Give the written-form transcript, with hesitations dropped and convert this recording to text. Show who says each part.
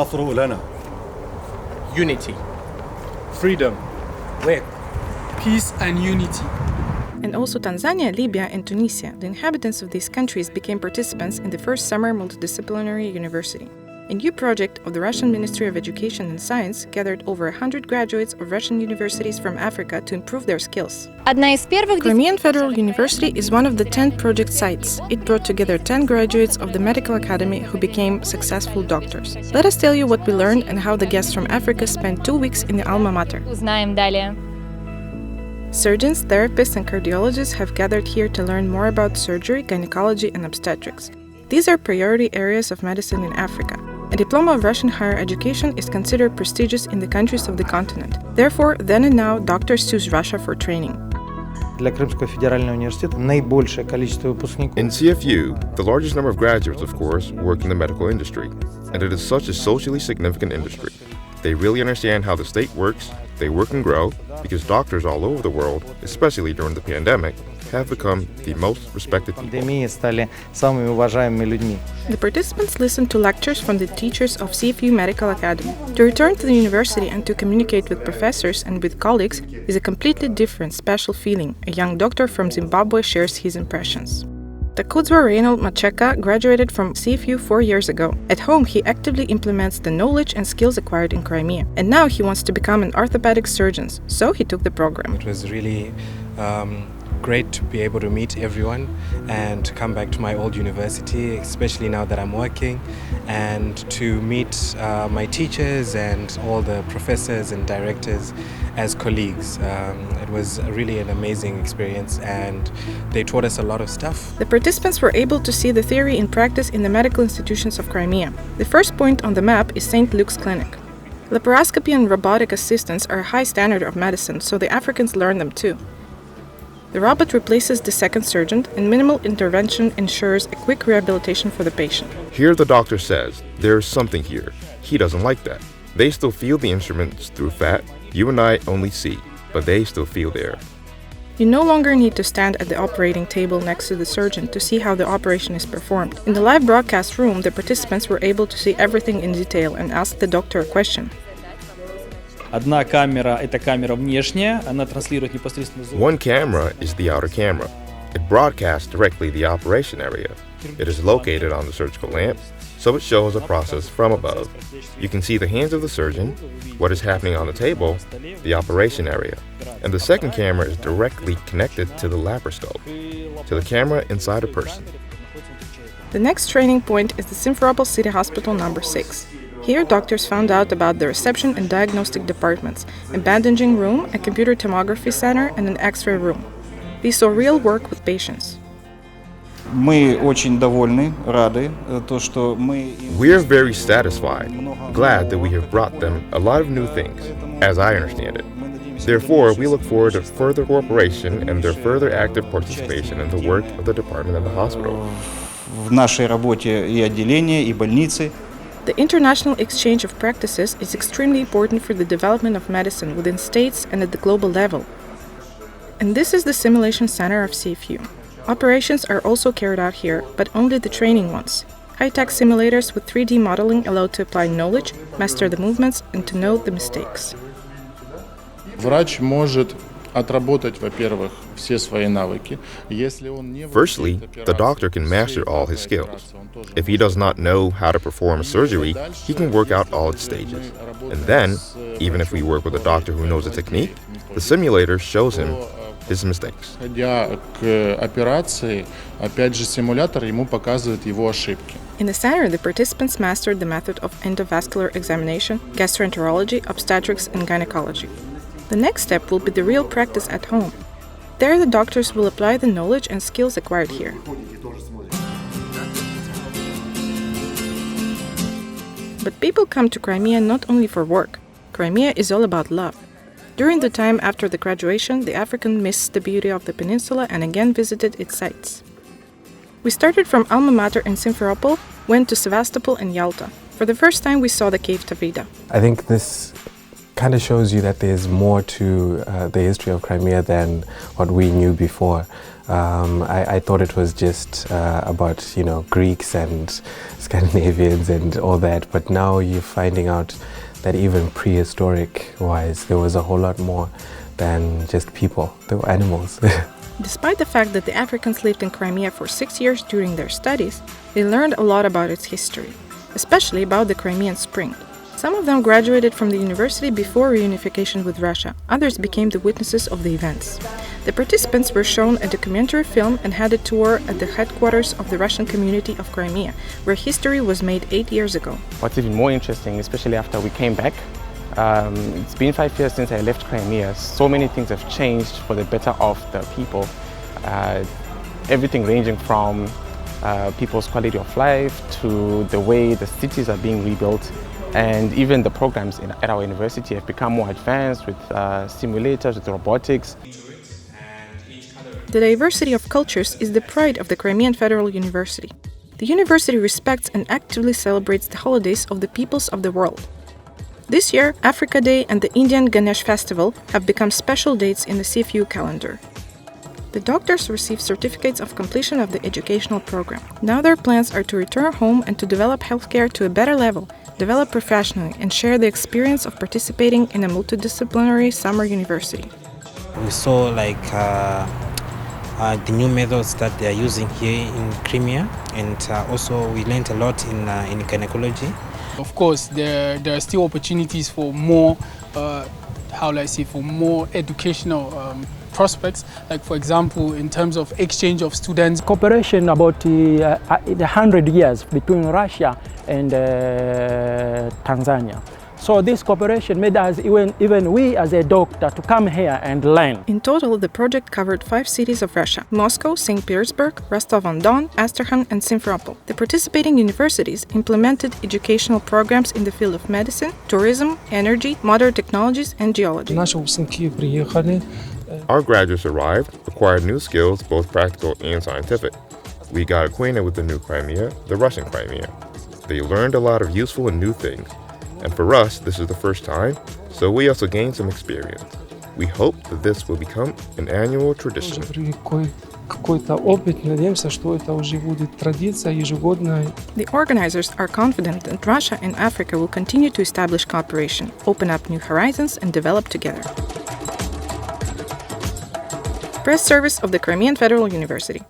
Speaker 1: النصر لنا.
Speaker 2: Unity. Freedom. With.
Speaker 3: Peace and unity.
Speaker 4: And also Tanzania, Libya, and Tunisia, the inhabitants of these countries became participants in the first Summer Multidisciplinary University. A new project of the Russian Ministry of Education and Science gathered over 100 graduates of Russian universities from Africa to improve their skills. Crimean Federal University is one of the 10 project sites. It brought together 10 graduates of the medical academy who became successful doctors. Let us tell you what we learned and how the guests from Africa spent 2 weeks in the alma mater. Surgeons, therapists, and cardiologists have gathered here to learn more about surgery, gynecology, and obstetrics. These are priority areas of medicine in Africa. A diploma of Russian higher education is considered prestigious in the countries of the continent. Therefore, then and now, doctors choose Russia for training.
Speaker 5: In
Speaker 6: CFU, the largest number of graduates, of course, work in the medical industry, and it is such a socially significant industry. They really understand how the state works, they work and grow, because doctors all over the world, especially during the pandemic, have become the most respected people.
Speaker 4: The participants listened to lectures from the teachers of CFU Medical Academy. To return to the university and to communicate with professors and with colleagues is a completely different, special feeling. A young doctor from Zimbabwe shares his impressions. Takudzwa Reynold Macheka graduated from CFU 4 years ago. At home, he actively implements the knowledge and skills acquired in Crimea. And now he wants to become an orthopedic surgeon, so he took the program.
Speaker 2: It was really great to be able to meet everyone and to come back to my old university, especially now that I'm working, and to meet my teachers and all the professors and directors as colleagues. It was really an amazing experience, and they taught us a lot of stuff.
Speaker 4: The participants were able to see the theory in practice in the medical institutions of Crimea. The first point on the map is St. Luke's Clinic. Laparoscopy and robotic assistance are a high standard of medicine, so the Africans learn them too. The robot replaces the second surgeon, and minimal intervention ensures a quick rehabilitation for the patient.
Speaker 6: Here the doctor says, there's something here. He doesn't like that. They still feel the instruments through fat. You and I only see, but they still feel there.
Speaker 4: You no longer need to stand at the operating table next to the surgeon to see how the operation is performed. In the live broadcast room, the participants were able to see everything in detail and ask the doctor a question.
Speaker 5: Одна камера – это камера внешняя, она транслирует непосредственно звук.
Speaker 6: One camera is the outer camera. It broadcasts directly the operation area. It is located on the surgical lamp, so it shows a process from above. You can see the hands of the surgeon, what is happening on the table, the operation area. And the second camera is directly connected to the laparoscope, to the camera inside a person.
Speaker 4: The next training point is the Simferopol City Hospital number 6. Here, doctors found out about the reception and diagnostic departments, a bandaging room, a computer tomography center, and an X-ray room. They saw real work with patients.
Speaker 6: We are very satisfied, glad that we have brought them a lot of new things, as I understand it. Therefore, we look forward to further cooperation and their further active participation in the work of the department and the hospital.
Speaker 4: The international exchange of practices is extremely important for the development of medicine within states and at the global level. And this is the simulation center of CFU. Operations are also carried out here, but only the training ones. High-tech simulators with 3D modeling allow to apply knowledge, master the movements, and to note the mistakes.
Speaker 6: Firstly, the doctor can master all his skills. If he does not know how to perform a surgery, he can work out all its stages. And then, even if we work with a doctor who knows the technique, the simulator shows him his mistakes.
Speaker 4: In the center, the participants mastered the method of endovascular examination, gastroenterology, obstetrics, and gynecology. The next step will be the real practice at home. There, the doctors will apply the knowledge and skills acquired here. But people come to Crimea not only for work. Crimea is all about love. During the time after the graduation, the African missed the beauty of the peninsula and again visited its sites. We started from Alma Mater in Simferopol, went to Sevastopol and Yalta. For the first time, we saw the cave Tavrida.
Speaker 7: I think this
Speaker 2: kind of shows you that there's more to the history of Crimea than what we knew before. I thought it was just about, Greeks and Scandinavians and all that, but now you're finding out that even prehistoric-wise, there was a whole lot more than just people. There were animals.
Speaker 4: Despite the fact that the Africans lived in Crimea for 6 years during their studies, they learned a lot about its history, especially about the Crimean Spring. Some of them graduated from the university before reunification with Russia. Others became the witnesses of the events. The participants were shown a documentary film and had a tour at the headquarters of the Russian community of Crimea, where history was made 8 years ago.
Speaker 1: What's even more interesting, especially after we came back, it's been 5 years since I left Crimea. So many things have changed for the better of the people. Everything ranging from people's quality of life to the way the cities are being rebuilt. And even the programs at our university have become more advanced with simulators, with robotics.
Speaker 4: The diversity of cultures is the pride of the Crimean Federal University. The university respects and actively celebrates the holidays of the peoples of the world. This year, Africa Day and the Indian Ganesh Festival have become special dates in the CFU calendar. The doctors receive certificates of completion of the educational program. Now their plans are to return home and to develop healthcare to a better level, develop professionally, and share the experience of participating in a multidisciplinary summer university.
Speaker 7: We saw the new methods that they are using here in Crimea, and also we learned a lot in gynecology.
Speaker 3: Of course, there are still opportunities for more, for more educational prospects, like for example in terms of exchange of students.
Speaker 8: Cooperation about the 100 years between Russia and Tanzania. So this cooperation made us, even we as a doctor, to come here and learn.
Speaker 4: In total, the project covered 5 cities of Russia: Moscow, St. Petersburg, Rostov-on-Don, Astrakhan and Simferopol. The participating universities implemented educational programs in the field of medicine, tourism, energy, modern technologies and geology.
Speaker 6: Our graduates arrived, acquired new skills, both practical and scientific. We got acquainted with the new Crimea, the Russian Crimea. They learned a lot of useful and new things. And for us, this is the first time, so we also gained some experience. We hope that this will become an annual tradition.
Speaker 4: The organizers are confident that Russia and Africa will continue to establish cooperation, open up new horizons, and develop together. Press service of the Crimean Federal University.